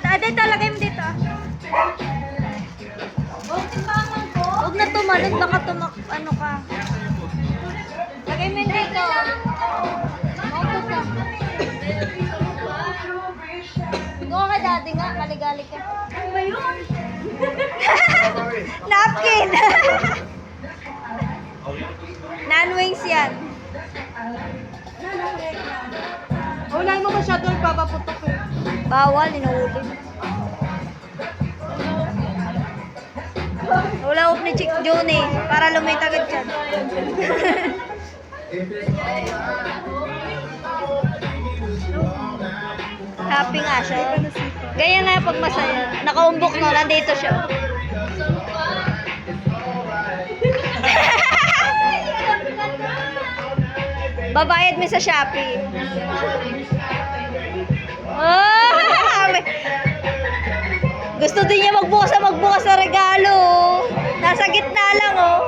Ate, talagay mo dito. Huwag na tumalon, baka ano ka. Lagay mo yun dito. Mauto ka. Doon ka dati nga, maligali ka. Ano ba yun? Napkin! Non-wings yan. Wala mo masyado ipapaputok eh. Bawal, inuuli. Wala up ni Chick June eh, para lumitagad dyan. Happy nga siya. Ganyan nga pag masaya. Nakaumbok no, nandito siya. Babayad mo sa Shopee. Oh, gusto din niya magbukas na regalo. Nasa gitna lang oh.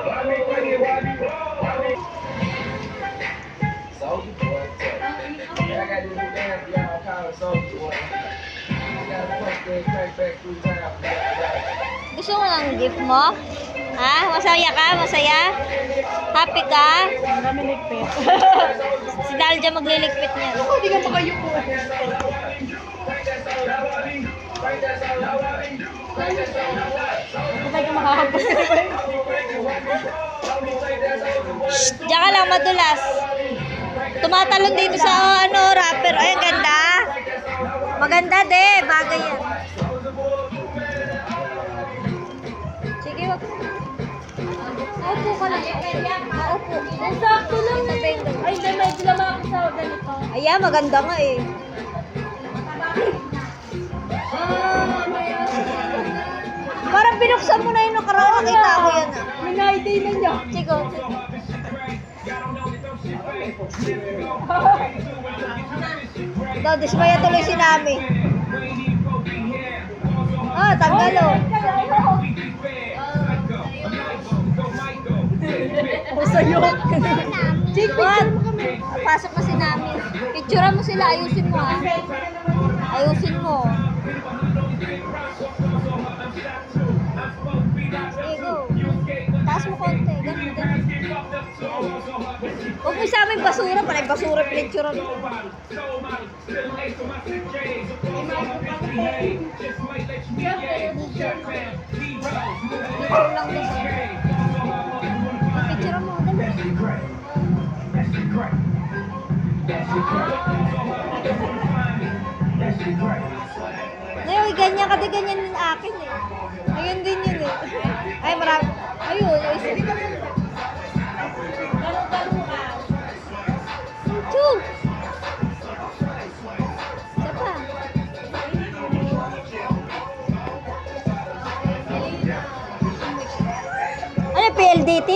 Gusto mo ng gift mo? Ha? Masaya ka? Masaya? Happy ka? Marami ligpit. Si Dalja magliligpit niya. Ako, hindi ka makayuko. Bakit ka makakapos? Diyan ka lang madulas. Tumatalon dito sa rapper. Ay, ang ganda. Maganda de, bagay yan. Sige, wag. Maupo ka lang. Maupo. Sakto lang eh. Ay, hindi, may dilama ako sa ganito. Ayan, maganda nga eh. Parang binuksan mo na yun. Nakaraan nakita ko yan. May na-idea na niya. Sige. Ikaw, dismaya tuloy si Nami. Ah, tanggalo. Ako sa'yo. Jake, picture mo kami. Pasok na si Nami. Picturean mo sila. Ayusin mo ha. Ayusin mo. Sige, go. Taas mo konti. Ganun, ganun. Huwag mo sa aming basura. Panay basura pinicturean mo. Picture lang din. Picturean mo. Ngayon, ganyan ka din ganyan yung akin eh. Ayun din yun eh. Ay, marami. Ayun, ayun. Chug! Isa pa. Ano, PLDT?